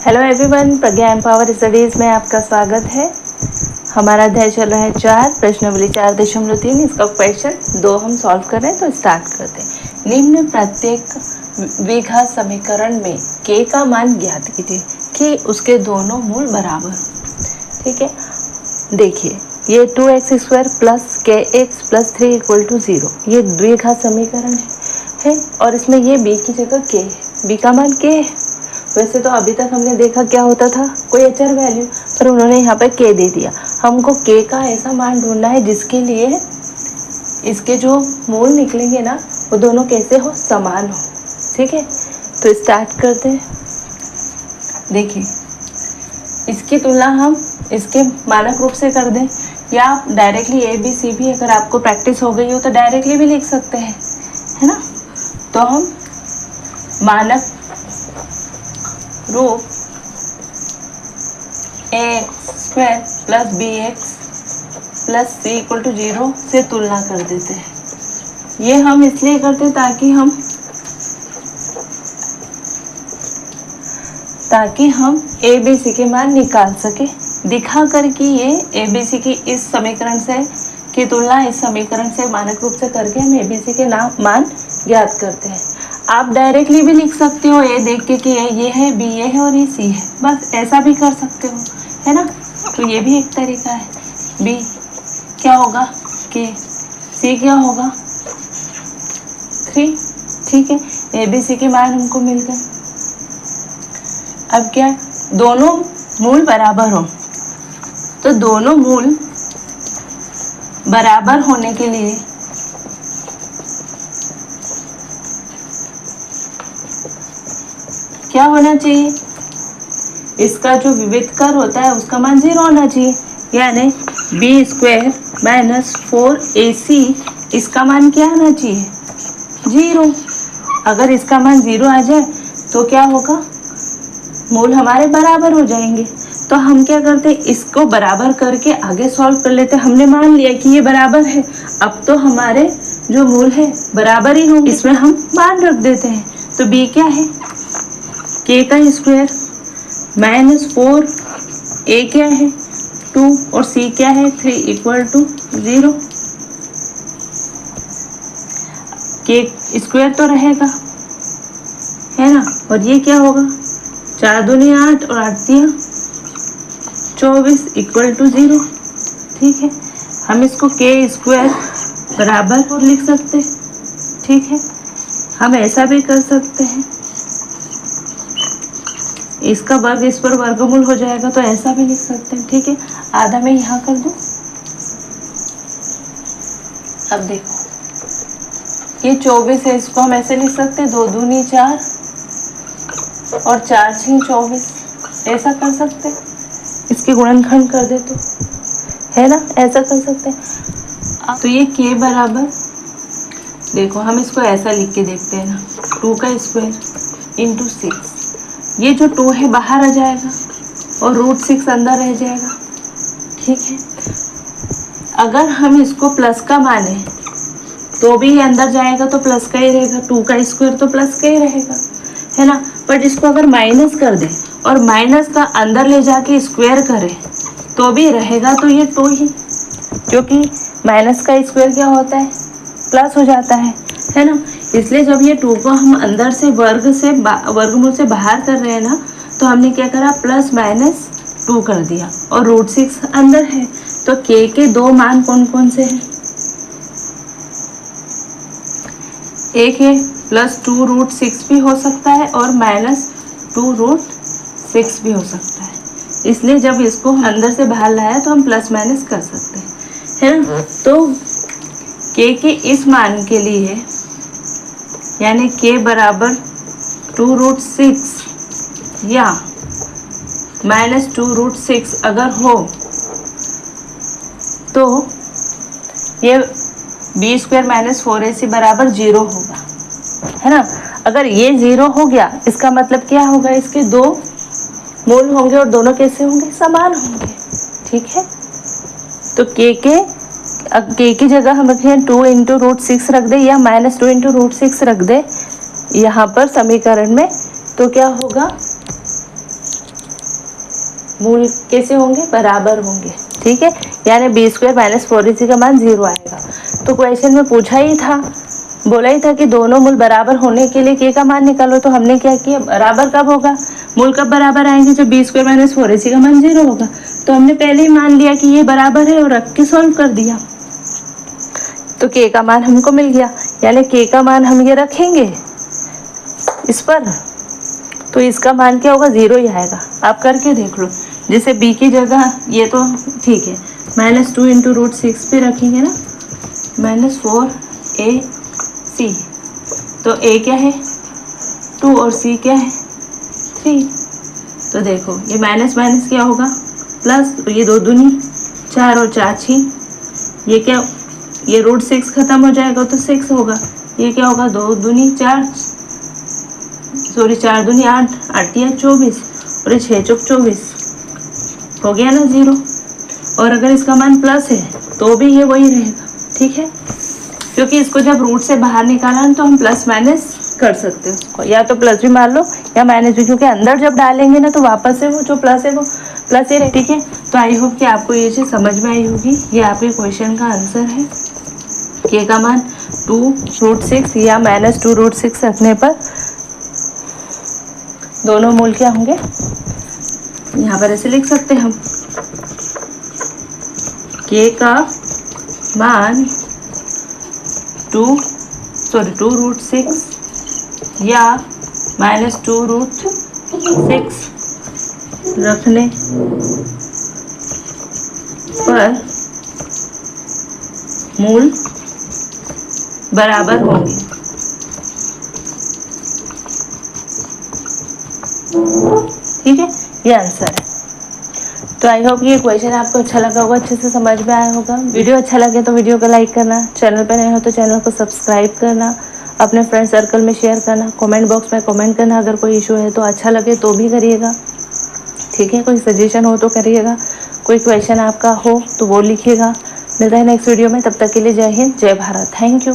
Hello everyone, प्रज्ञा empower studies में आपका स्वागत है। हमारा अध्याय चल रहा है 4 प्रश्नावली 4.3। इसका क्वेश्चन 2 हम सॉल्व कर रहे हैं, तो स्टार्ट करते हैं। निम्न प्रत्येक द्विघात समीकरण में k का मान ज्ञात कीजिए कि उसके दोनों मूल बराबर हो। ठीक है, देखिए ये 2x² plus kx plus 3 equal to 0 ये द्विघात समीकरण है और इसमें ये b की जगह k है, b का मान k है। वैसे तो अभी तक हमने देखा क्या होता था, कोई अचर वैल्यू, पर उन्होंने यहाँ पे k दे दिया। हमको k का ऐसा मान ढूंढना है जिसके लिए इसके जो मूल निकलेंगे ना वो दोनों कैसे हो, समान हो। ठीक है, तो स्टार्ट करते हैं। देखिए इसकी तुलना हम इसके मानक रूप से कर दें, या आप डायरेक्टली ए बी सी भी, अगर आपको प्रैक्टिस हो गई हो तो डायरेक्टली भी लिख सकते हैं, है ना। तो हम मानक रूप a² plus bx plus c equal to 0 से तुलना कर देते हैं। ये हम इसलिए करते हैं ताकि हम a b c के मान निकाल सके, दिखा कर कि ये a b c की इस समीकरण से की तुलना इस समीकरण से मानक रूप से करके हम a b c के मान ज्ञात करते हैं। आप डायरेक्टली भी लिख सकते हो, ए देख के कि ये है, बी ये है और ये सी है, बस ऐसा भी कर सकते हो, है ना। तो ये भी एक तरीका है। बी क्या होगा, के, सी क्या होगा, 3। ठीक है, ए बी सी के मान हमको मिल गए। अब क्या, दोनों मूल बराबर हो, तो दोनों मूल बराबर होने के लिए क्या होना चाहिए, इसका जो विविधकर होता है उसका मान 0 होना चाहिए, यानी b² माइनस 4ac इसका मान क्या आना चाहिए, 0। अगर इसका मान 0 आ जाए तो क्या होगा, मूल हमारे बराबर हो जाएंगे। तो हम क्या करते हैं, इसको बराबर करके आगे सॉल्व कर लेते हैं। हमने मान लिया कि ये बराबर है, अब तो हमारे जो मूल है बराबर ही होंगे, इसमें हम मान रख देते हैं। तो b क्या है, k का स्क्वायर माइनस 4, a क्या है 2 और c क्या है 3 इक्वल टू 0। k स्क्वायर तो रहेगा, है ना, और ये क्या होगा, 4 दूनी 8 और 8 दिया 24 इक्वल टू 0। ठीक है, हम इसको k² बराबर और लिख सकते हैं। ठीक है, हम ऐसा भी कर सकते हैं, इसका वर्ग इस पर वर्गमूल हो जाएगा, तो ऐसा भी लिख सकते हैं। ठीक है, आधा मैं यहाँ कर दूँ। अब देखो ये 24 है, इसको हम ऐसे लिख सकते हैं, 2 दूनी 4 और 4 6 24, ऐसा कर सकते हैं। इसके गुणनखंड कर दे तो, है ना, ऐसा कर सकते हैं। तो ये k बराबर, देखो हम इसको ऐसा लिख के देखते हैं ना, 2 का स्क्वायर इंटू 6, ये जो 2 है बाहर आ जाएगा और √6 अंदर रह जाएगा। ठीक है, अगर हम इसको प्लस का माने तो भी ये अंदर जाएगा तो प्लस का ही रहेगा, 2 का स्क्वायर तो प्लस का ही रहेगा, है ना। बट इसको अगर माइनस कर दे और माइनस का अंदर ले जाके स्क्वायर करें तो भी रहेगा, तो ये 2 ही, क्योंकि माइनस का स्क्वायर क्या होता है, प्लस हो जाता है ना। इसलिए जब ये 2 को हम अंदर से वर्गमूल से बाहर कर रहे हैं ना, तो हमने क्या करा, प्लस माइनस 2 कर दिया और √6 अंदर है। तो k के 2 मान कौन कौन से हैं, एक है प्लस 2√6 भी हो सकता है और माइनस 2√6 भी हो सकता है। इसलिए जब इसको अंदर से बाहर लाया तो हम प्लस माइनस कर सकते हैं, है ना। तो k के इस मान के लिए, यानी k बराबर 2√6 या माइनस 2√6 अगर हो तो ये b² माइनस 4ac बराबर 0 होगा, है ना। अगर ये 0 हो गया, इसका मतलब क्या होगा, इसके 2 मूल होंगे और दोनों कैसे होंगे, समान होंगे। ठीक है, तो k की जगह हम रखें 2 इंटू √6 रख दे या माइनस 2 इंटू √6 रख दे यहाँ पर समीकरण में, तो क्या होगा, मूल कैसे होंगे, बराबर होंगे। ठीक है, यानी बी स्क्वायर माइनस 4ac का मान 0 आएगा। तो क्वेश्चन में पूछा ही था, बोला ही था कि दोनों मूल बराबर होने के लिए के का मान निकालो। तो हमने क्या किया, बराबर कब होगा, मूल कब बराबर आएंगे, जब बी स्क्वायर माइनस 4ac का मान 0 होगा। तो हमने पहले ही मान लिया कि ये बराबर है और रख के सॉल्व कर दिया, तो के का मान हमको मिल गया। यानी के का मान हम ये रखेंगे इस पर, तो इसका मान क्या होगा, 0 ही आएगा। आप करके देख लो, जैसे b की जगह ये तो ठीक है, -2 × √6 पे रखेंगे ना, -4ac, तो a क्या है 2 और c क्या है 3। तो देखो ये माइनस माइनस क्या होगा प्लस, तो ये 2 दूनी 4 और 4 6, ये क्या, ये √6 खत्म हो जाएगा तो 6 होगा। ये क्या होगा, 2 दूनी 4, सॉरी 4 दूनी 8, 8 या 24 और ये 6 चौक 24, हो गया ना 0। और अगर इसका मान प्लस है तो भी ये वही रहेगा। ठीक है, क्योंकि इसको जब रूट से बाहर निकाला तो हम प्लस माइनस कर सकते हो, उसको या तो प्लस भी मान लो या माइनस भी, क्योंकि अंदर जब डालेंगे ना तो वापस से वो जो प्लस है वो प्लस ही रहे। ठीक है, तो आई होप कि आपको ये चीज़ समझ में आई होगी। ये आपके क्वेश्चन का आंसर है, के का मान 2√6 या -2√6 रखने पर दोनों मूल क्या होंगे, यहाँ पर ऐसे लिख सकते हैं हम, के का मान 2√6 या -2√6 रखने पर मूल बराबर होंगे। ठीक है, ये आंसर है। तो आई होप ये क्वेश्चन आपको अच्छा लगा होगा, अच्छे से समझ में आया होगा। वीडियो अच्छा लगे तो वीडियो को लाइक करना, चैनल पर नए हो तो चैनल को सब्सक्राइब करना, अपने फ्रेंड सर्कल में शेयर करना, कमेंट बॉक्स में कमेंट करना अगर कोई इशू है तो, अच्छा लगे तो भी करिएगा। ठीक है, कोई सजेशन हो तो करिएगा, कोई क्वेश्चन आपका हो तो वो लिखिएगा। मिलता है नेक्स्ट वीडियो में, तब तक के लिए जय हिंद जय भारत, थैंक यू।